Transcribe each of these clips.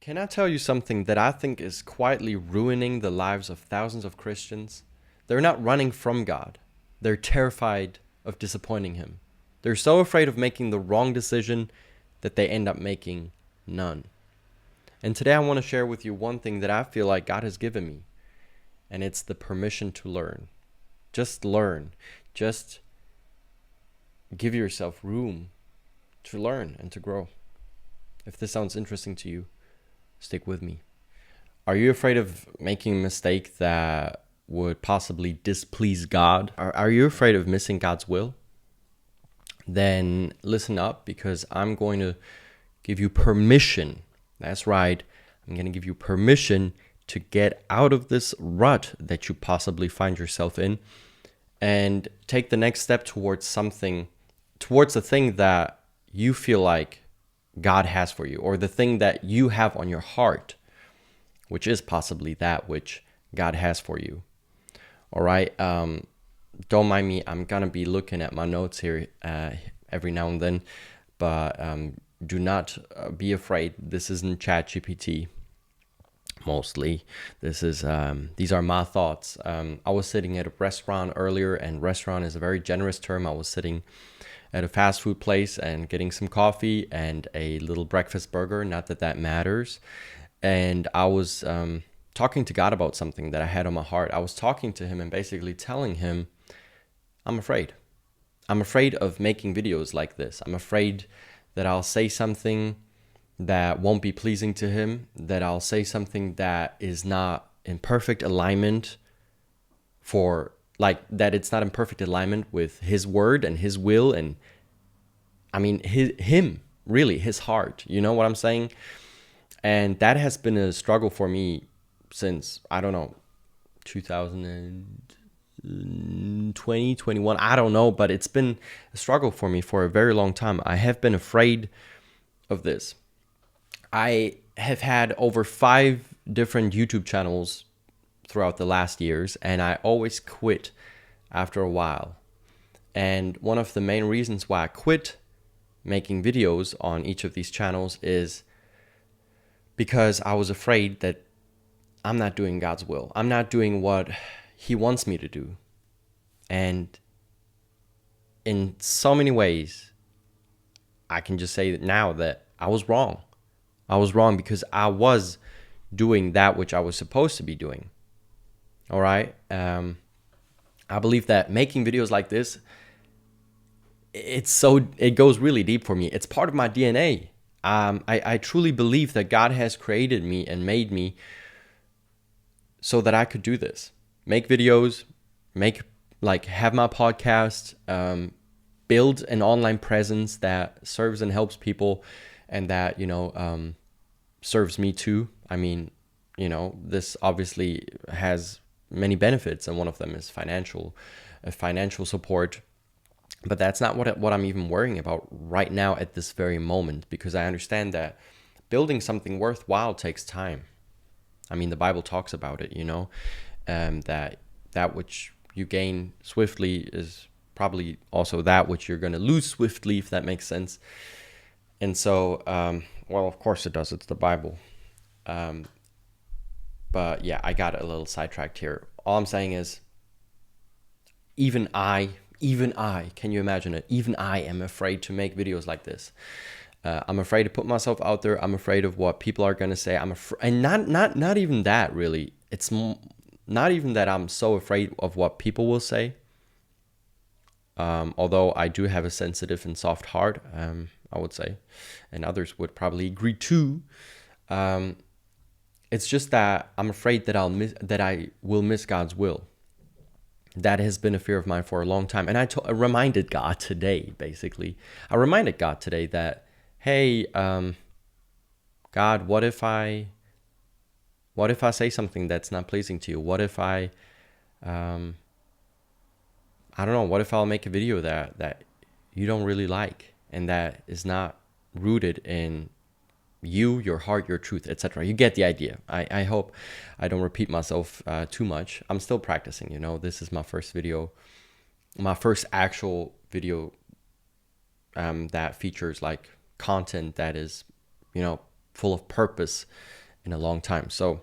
Can I tell you something that I think is quietly ruining the lives of thousands of Christians? They're not running from God. They're terrified of disappointing Him. They're so afraid of making the wrong decision that they end up making none. And today I want to share with you one thing that I feel like God has given me, and it's the permission to learn. Just learn. Just give yourself room to learn and to grow. If this sounds interesting to you, stick with me. Are you afraid of making a mistake that would possibly displease God? Are you afraid of missing God's will? Then listen up, because I'm going to give you permission. That's right. I'm going to give you permission to get out of this rut that you possibly find yourself in and take the next step towards the thing that you feel like God has for you, or the thing that you have on your heart, which is possibly that which God has for you. All right. Don't mind me. I'm going to be looking at my notes here every now and then, but do not be afraid. This isn't ChatGPT. Mostly, these are my thoughts. I was sitting at a restaurant earlier, and restaurant is a very generous term. I was sitting at a fast food place and getting some coffee and a little breakfast burger. Not that that matters. And I was talking to God about something that I had on my heart. I was talking to Him and basically telling Him, I'm afraid. I'm afraid of making videos like this. I'm afraid that I'll say something that won't be pleasing to Him, that I'll say something that is not in perfect alignment that it's not in perfect alignment with His word and His will, and I mean Him, really, His heart. You know what I'm saying? And that has been a struggle for me since, I don't know, 2020, 21, I don't know, but it's been a struggle for me for a very long time. I have been afraid of this. I have had over 5 different YouTube channels throughout the last years, and I always quit after a while. And one of the main reasons why I quit making videos on each of these channels is because I was afraid that I'm not doing God's will. I'm not doing what He wants me to do. And in so many ways, I can just say that now that I was wrong. I was wrong because I was doing that which I was supposed to be doing. All right. I believe that making videos like this, it goes really deep for me. It's part of my DNA. I truly believe that God has created me and made me so that I could do this. Make videos, have my podcast, build an online presence that serves and helps people, and that, serves me too. I mean, this obviously has many benefits, and one of them is financial support. But that's not what I'm even worrying about right now at this very moment, because I understand that building something worthwhile takes time. I mean, the Bible talks about it, that which you gain swiftly is probably also that which you're going to lose swiftly, if that makes sense. And so, well, of course it does. It's the Bible. But yeah, I got a little sidetracked here. All I'm saying is, even I, can you imagine it? Even I am afraid to make videos like this. I'm afraid to put myself out there. I'm afraid of what people are going to say. And not even that, really. It's not even that I'm so afraid of what people will say. Although I do have a sensitive and soft heart, I would say, and others would probably agree too. It's just that I'm afraid that I will miss God's will. That has been a fear of mine for a long time. And I reminded God today, basically. I reminded God today that, hey, God, what if I say something that's not pleasing to you? What if I don't know, what if I'll make a video that you don't really like, and that is not rooted in you, your heart, your truth, etc. You get the idea. I hope I don't repeat myself too much. I'm still practicing, This is my first actual video that features content that is, full of purpose in a long time. So,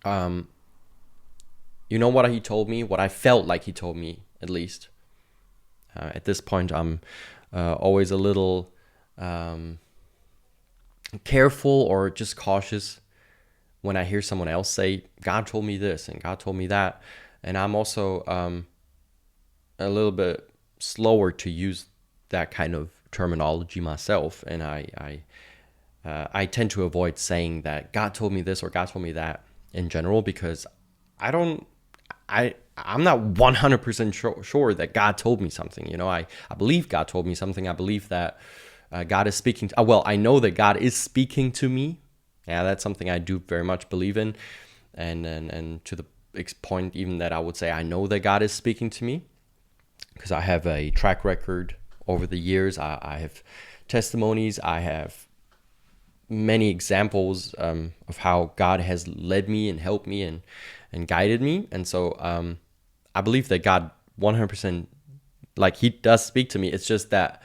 you know what he told me, what I felt like he told me, at least. At this point, I'm always a little careful or just cautious when I hear someone else say, God told me this and God told me that. And I'm also a little bit slower to use that kind of terminology myself. And I tend to avoid saying that God told me this or God told me that in general, because I'm not 100% sure that God told me something. You know, I believe God told me something. I believe that God is speaking. I know that God is speaking to me. Yeah, that's something I do very much believe in. And to the point even that I would say I know that God is speaking to me, because I have a track record over the years. I have testimonies. I have many examples of how God has led me and helped me and guided me. And so I believe that God 100%, like, he does speak to me. It's just that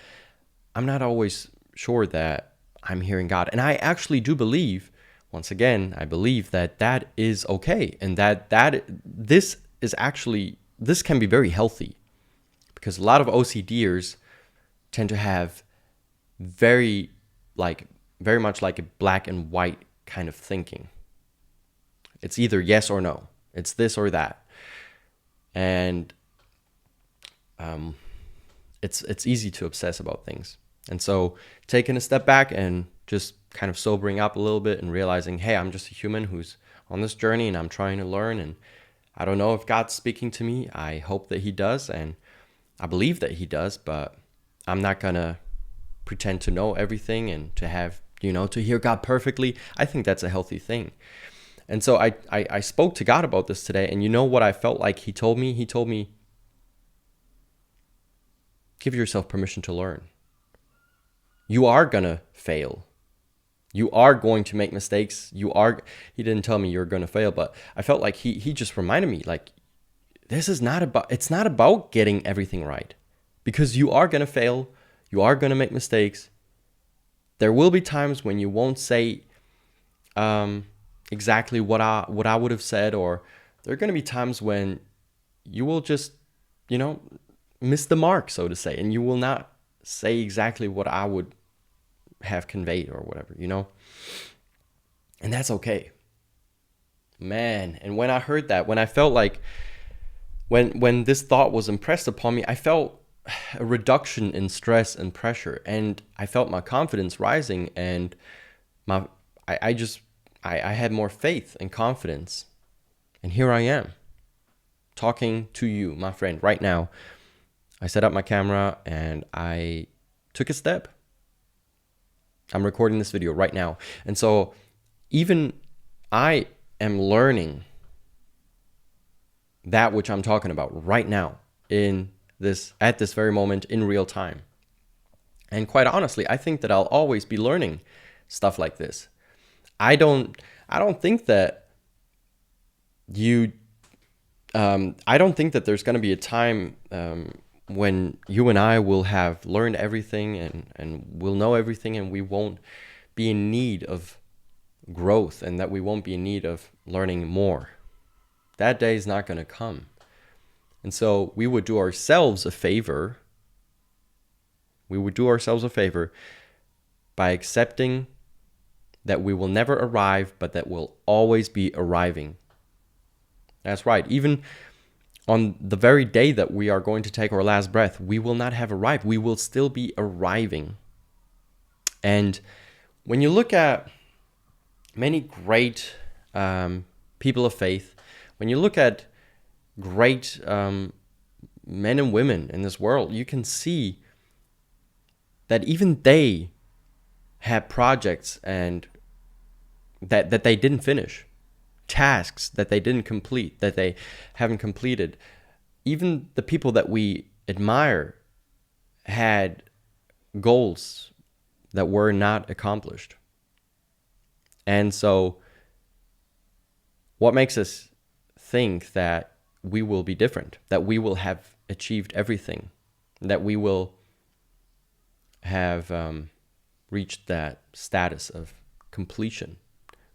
I'm not always sure that I'm hearing God. And I actually do believe, once again, I believe that that is okay. And that this can be very healthy, because a lot of OCDers tend to have very much like a black and white kind of thinking. It's either yes or no. It's this or that. And it's easy to obsess about things. And so taking a step back and just kind of sobering up a little bit and realizing, hey, I'm just a human who's on this journey and I'm trying to learn, and I don't know if God's speaking to me. I hope that he does, and I believe that he does, but I'm not gonna pretend to know everything and to have, to hear God perfectly. I think that's a healthy thing. And so I spoke to God about this today, and you know what I felt like he told me? He told me, give yourself permission to learn. You are gonna fail. You are going to make mistakes. He didn't tell me you're gonna fail, but I felt like he just reminded me, like, it's not about getting everything right, because you are gonna fail. You are gonna make mistakes. There will be times when you won't say exactly what I would have said, or there are going to be times when you will just, miss the mark, so to say, and you will not say exactly what I would have conveyed or whatever, and that's okay, man. And when I heard that, when I felt like, when this thought was impressed upon me, I felt a reduction in stress and pressure, and I felt my confidence rising, and I had more faith and confidence. And here I am, talking to you, my friend, right now. I set up my camera and I took a step. I'm recording this video right now. And so even I am learning that which I'm talking about right now at this very moment in real time. And quite honestly, I think that I'll always be learning stuff like this. I don't think that I don't think that there's going to be a time when you and I will have learned everything and will know everything, and we won't be in need of growth, and that we won't be in need of learning more. That day is not going to come. And so we would do ourselves a favor. We would do ourselves a favor by accepting that we will never arrive, but that we'll always be arriving. That's right. Even on the very day that we are going to take our last breath, we will not have arrived. We will still be arriving. And when you look at many great people of faith, when you look at great men and women in this world, you can see that even they had projects and that they didn't finish, tasks that they didn't complete, that they haven't completed. Even the people that we admire had goals that were not accomplished. And so what makes us think that we will be different, that we will have achieved everything, that we will have reached that status of completion,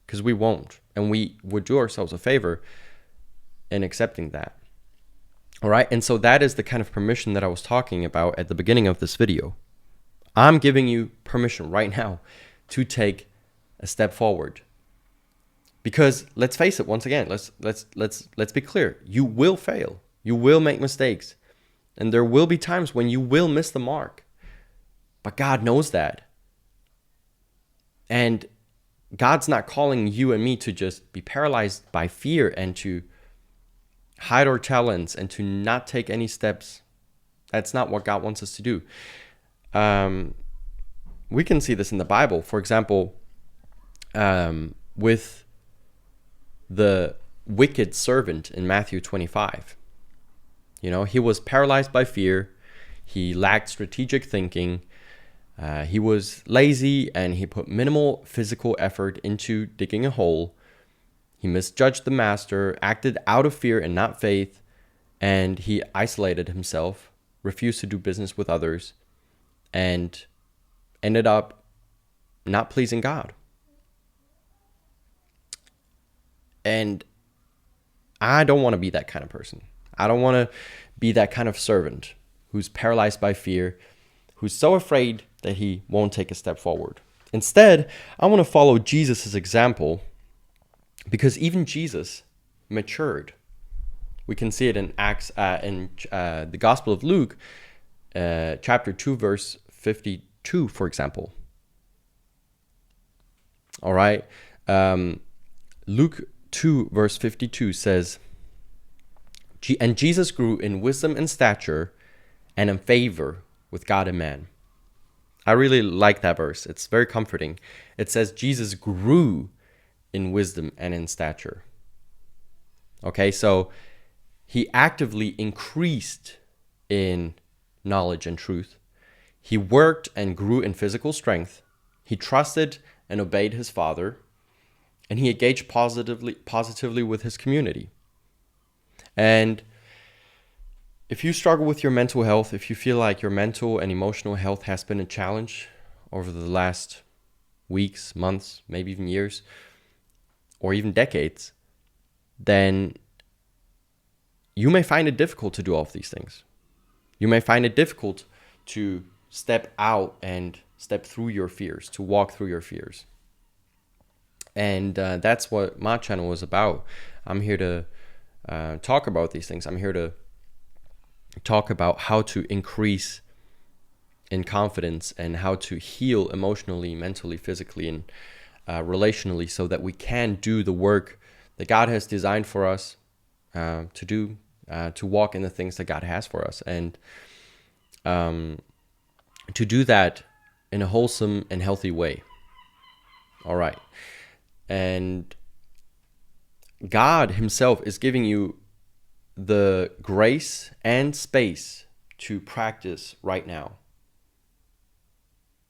because we won't. And we would do ourselves a favor in accepting that. All right. And so that is the kind of permission that I was talking about at the beginning of this video. I'm giving you permission right now to take a step forward. Because let's face it, once again, let's be clear. You will fail. You will make mistakes. And there will be times when you will miss the mark. But God knows that. And God's not calling you and me to just be paralyzed by fear and to hide our talents and to not take any steps. That's not what God wants us to do. We can see this in the Bible. For example, with the wicked servant in Matthew 25. You know, he was paralyzed by fear. He lacked strategic thinking. He was lazy, and he put minimal physical effort into digging a hole. He misjudged the master, acted out of fear and not faith, and he isolated himself, refused to do business with others, and ended up not pleasing God. And I don't want to be that kind of person. I don't want to be that kind of servant who's paralyzed by fear, who's so afraid that he won't take a step forward. Instead, I want to follow Jesus' example, because even Jesus matured. We can see it in Acts, in the Gospel of Luke, chapter 2, verse 52, for example. All right. Luke 2, verse 52 says, and Jesus grew in wisdom and stature and in favor with God and man. I really like that verse. It's very comforting. It says Jesus grew in wisdom and in stature. Okay, so he actively increased in knowledge and truth. He worked and grew in physical strength. He trusted and obeyed his Father. And he engaged positively with his community. And if you struggle with your mental health, if you feel like your mental and emotional health has been a challenge over the last weeks, months, maybe even years, or even decades, then you may find it difficult to do all of these things. You may find it difficult to step out and step through your fears, to walk through your fears. And that's what my channel is about. I'm here to talk about these things. I'm here to talk about how to increase in confidence and how to heal emotionally, mentally, physically, and relationally, so that we can do the work that God has designed for us to do, to walk in the things that God has for us, and to do that in a wholesome and healthy way. All right. And God himself is giving you the grace and space to practice right now.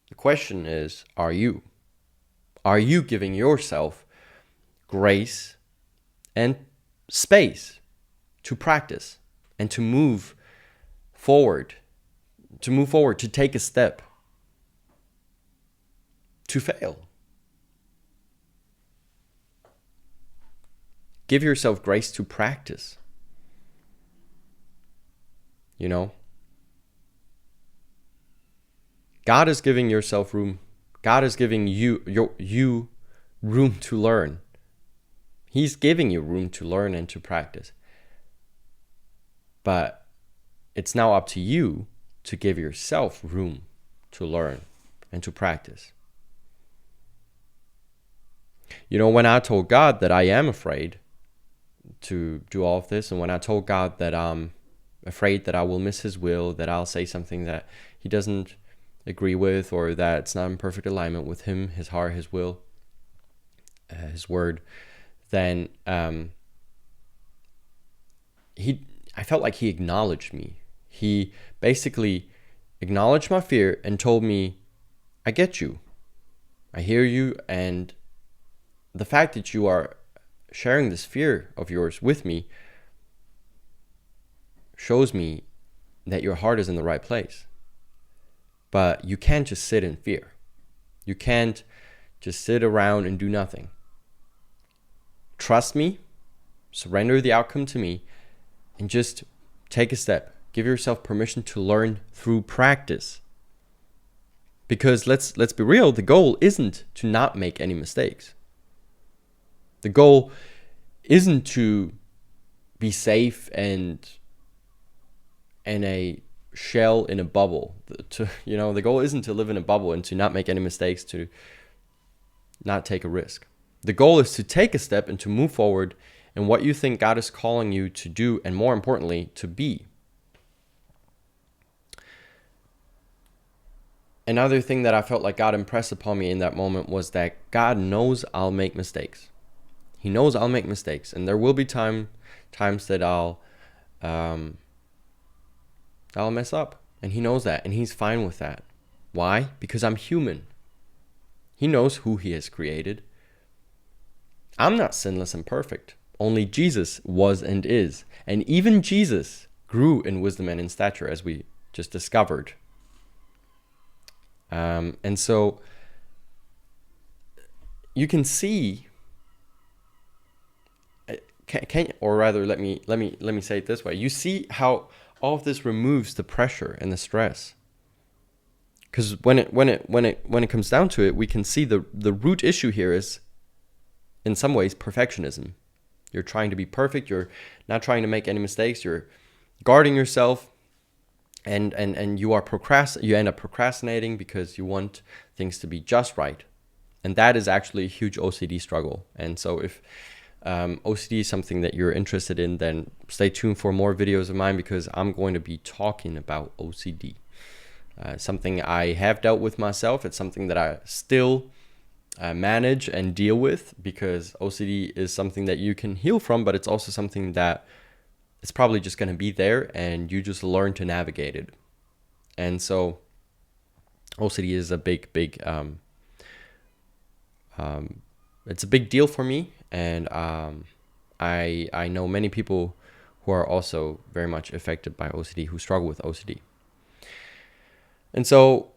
The question is, are you? Are you giving yourself grace and space to practice and to move forward, to take a step, to fail? Give yourself grace to practice. You know? God is giving yourself room. God is giving you room to learn. He's giving you room to learn and to practice. But it's now up to you to give yourself room to learn and to practice. You know, when I told God that I am afraid to do all of this, and when I told God that I'm afraid that I will miss his will, that I'll say something that he doesn't agree with, or that it's not in perfect alignment with him, his heart, his will, his word, then I felt like he acknowledged me. He basically acknowledged my fear and told me, I get you. I hear you, and the fact that you are sharing this fear of yours with me shows me that your heart is in the right place. But you can't just sit in fear. You can't just sit around and do nothing. Trust me, surrender the outcome to me, and just take a step. Give yourself permission to learn through practice. Because let's be real, the goal isn't to not make any mistakes. The goal isn't to be safe and a shell in a bubble. The goal isn't to live in a bubble and to not make any mistakes, to not take a risk. The goal is to take a step and to move forward in what you think God is calling you to do, and more importantly, to be. Another thing that I felt like God impressed upon me in that moment was that God knows I'll make mistakes. He knows I'll make mistakes, and there will be times that I'll mess up, and He knows that, and He's fine with that. Why? Because I'm human. He knows who He has created. I'm not sinless and perfect. Only Jesus was and is, and even Jesus grew in wisdom and in stature, as we just discovered. And so you can see. Or rather, let me say it this way. You see how all of this removes the pressure and the stress. Because when it comes down to it, we can see the root issue here is, in some ways, perfectionism. You're trying to be perfect. You're not trying to make any mistakes. You're guarding yourself, and you end up procrastinating because you want things to be just right, and that is actually a huge OCD struggle. And so if OCD is something that you're interested in, then stay tuned for more videos of mine, because I'm going to be talking about OCD. Something I have dealt with myself. It's something that I still manage and deal with, because OCD is something that you can heal from, but it's also something that it's probably just going to be there, and you just learn to navigate it. And so OCD is a big it's a big deal for me, and I know many people who are also very much affected by OCD, who struggle with OCD. And so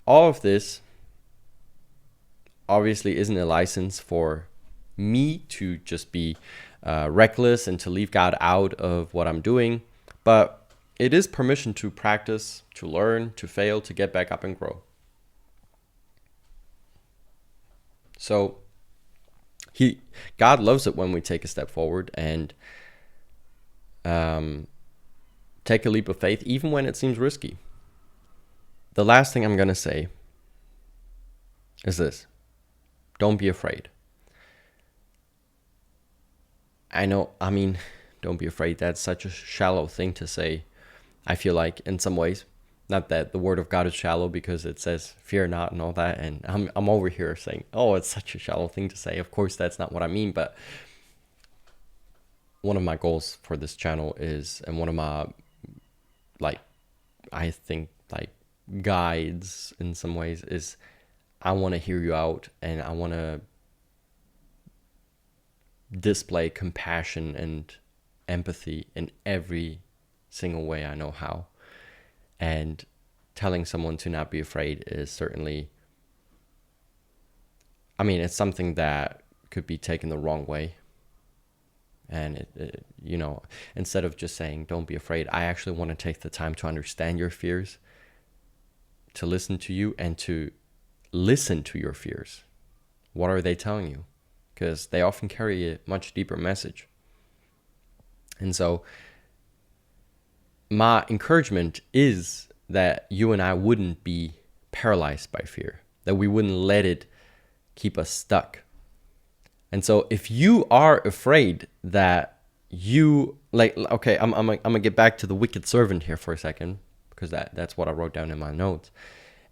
all of this obviously isn't a license for me to just be reckless and to leave God out of what I'm doing, but it is permission to practice, to learn, to fail, to get back up and grow. So God loves it when we take a step forward and take a leap of faith, even when it seems risky. The last thing I'm going to say is this: don't be afraid. Don't be afraid. That's such a shallow thing to say, I feel like, in some ways. Not that the word of God is shallow, because it says fear not and all that, and I'm over here saying, oh, it's such a shallow thing to say. Of course, that's not what I mean, but one of my goals for this channel is, and one of my, guides in some ways, is I want to hear you out, and I want to display compassion and empathy in every single way I know how. And telling someone to not be afraid is certainly, it's something that could be taken the wrong way. And instead of just saying don't be afraid, I actually want to take the time to understand your fears, to listen to you, and to listen to your fears. What are they telling you? Because they often carry a much deeper message. And so my encouragement is that you and I wouldn't be paralyzed by fear, that we wouldn't let it keep us stuck. And so if you are afraid that I'm gonna get back to the wicked servant here for a second, because that's what I wrote down in my notes.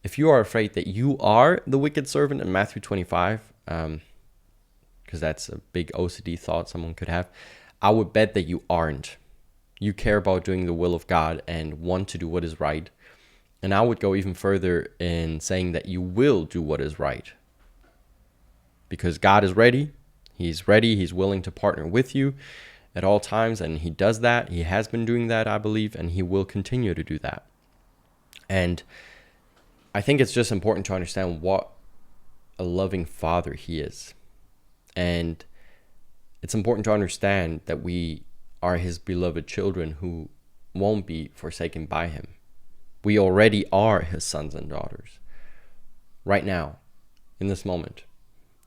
If you are afraid that you are the wicked servant in Matthew 25, because that's a big OCD thought someone could have, I would bet that you aren't. You care about doing the will of God and want to do what is right. And I would go even further in saying that you will do what is right. Because God is ready. He's ready. He's willing to partner with you at all times. And He does that. He has been doing that, I believe. And He will continue to do that. And I think it's just important to understand what a loving father he is. And it's important to understand that we are his beloved children who won't be forsaken by him. We already are his sons and daughters. Right now, in this moment.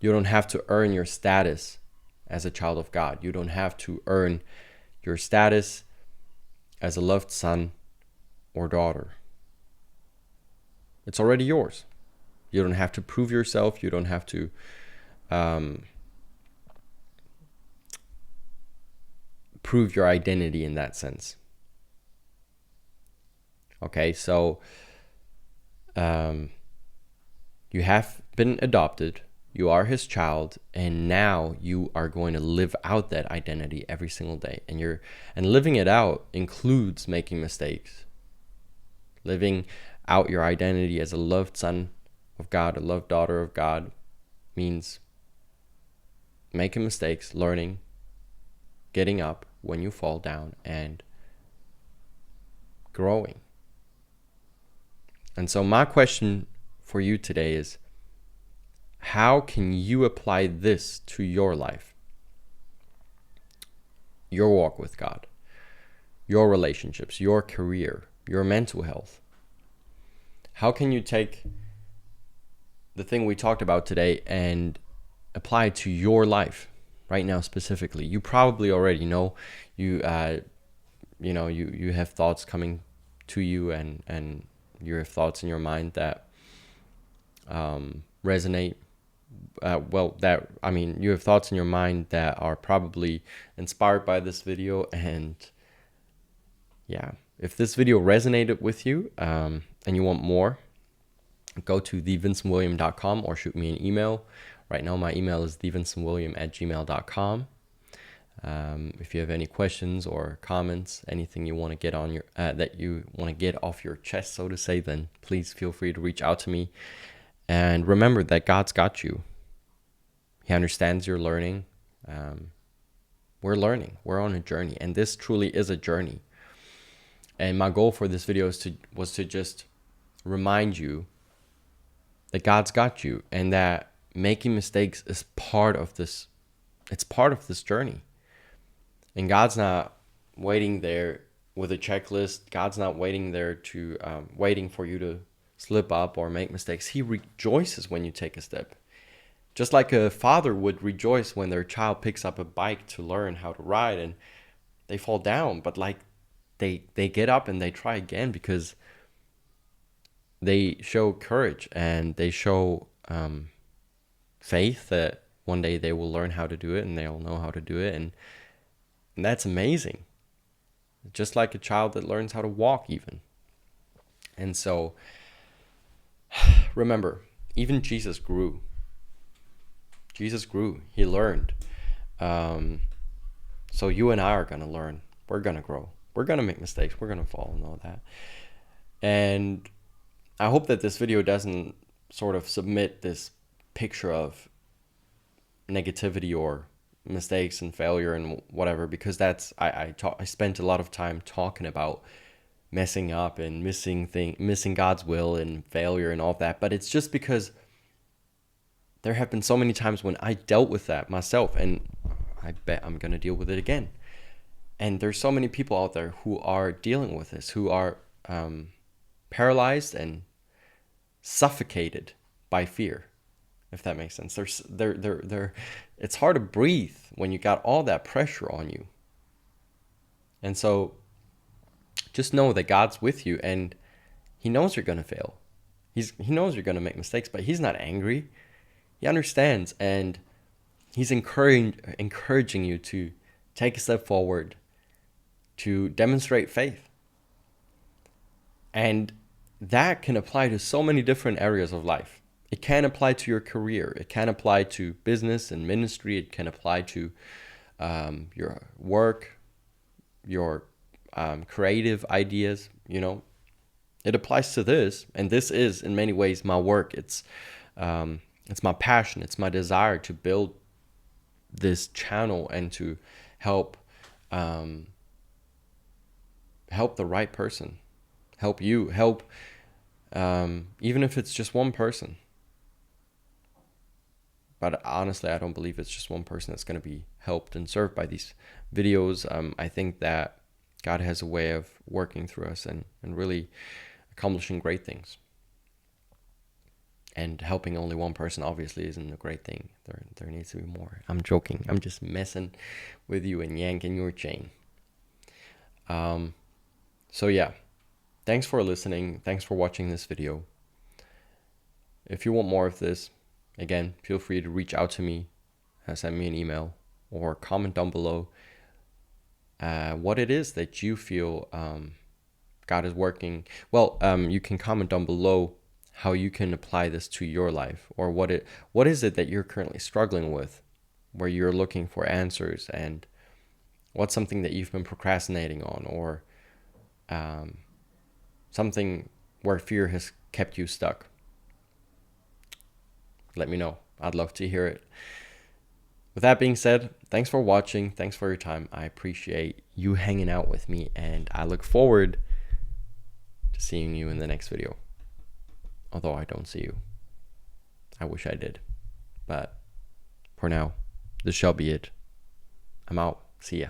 You don't have to earn your status as a child of God. You don't have to earn your status as a loved son or daughter. It's already yours. You don't have to prove yourself. You don't have to prove your identity in that sense. Okay, so you have been adopted. You are his child, and now you are going to live out that identity every single day. And living it out includes making mistakes. Living out your identity as a loved son of God, a loved daughter of God, means making mistakes, learning, getting up when you fall down, and growing. And so my question for you today is, how can you apply this to your life, your walk with God, your relationships, your career, your mental health? How can you take the thing we talked about today and apply it to your life right now specifically? You probably already know. You have thoughts coming to you, and you have thoughts in your mind that resonate. You have thoughts in your mind that are probably inspired by this video. And yeah, if this video resonated with you and you want more, go to thevincentwilliam.com or shoot me an email. Right now my email is thevincentwilliam@gmail.com. If you have any questions or comments, anything you want to get on your that you want to get off your chest, so to say, then please feel free to reach out to me. And remember that God's got you. He understands you're learning. We're learning. We're on a journey, and this truly is a journey. And my goal for this video was to just remind you that God's got you, and that making mistakes is part of this. It's part of this journey. And God's not waiting there with a checklist. God's not waiting there to waiting for you to slip up or make mistakes. He rejoices when you take a step. Just like a father would rejoice when their child picks up a bike to learn how to ride and they fall down, but like they get up and they try again because they show courage and they show faith that one day they will learn how to do it and they'll know how to do it. And that's amazing. Just like a child that learns how to walk even. And so remember, even Jesus grew. Jesus grew. He learned. So you and I are going to learn. We're going to grow. We're going to make mistakes. We're going to fall and all that. And I hope that this video doesn't sort of submit this picture of negativity or mistakes and failure and whatever, because that's I spent a lot of time talking about messing up and missing God's will and failure and all of that. But it's just because there have been so many times when I dealt with that myself, and I bet I'm going to deal with it again. And there's so many people out there who are dealing with this, who are paralyzed and suffocated by fear, if that makes sense. It's hard to breathe when you got all that pressure on you. And so just know that God's with you, and he knows you're going to fail. He knows you're going to make mistakes, but he's not angry. He understands, and he's encouraging you to take a step forward, to demonstrate faith. And that can apply to so many different areas of life. It can apply to your career. It can apply to business and ministry. It can apply to your work, your creative ideas. It applies to this, and this is in many ways my work. It's my passion. It's my desire to build this channel and to help the right person, help you, help even if it's just one person. But honestly, I don't believe it's just one person that's going to be helped and served by these videos. I think that God has a way of working through us and really accomplishing great things. And helping only one person obviously isn't a great thing. There needs to be more. I'm joking. I'm just messing with you and yanking your chain. So yeah, thanks for listening. Thanks for watching this video. If you want more of this, again, feel free to reach out to me, send me an email, or comment down below what it is that you feel God is working. Well, you can comment down below how you can apply this to your life, or what is it that you're currently struggling with, where you're looking for answers, and what's something that you've been procrastinating on, or something where fear has kept you stuck. Let me know. I'd love to hear it. With that being said, thanks for watching. Thanks for your time. I appreciate you hanging out with me, and I look forward to seeing you in the next video. Although I don't see you. I wish I did. But for now, this shall be it. I'm out. See ya.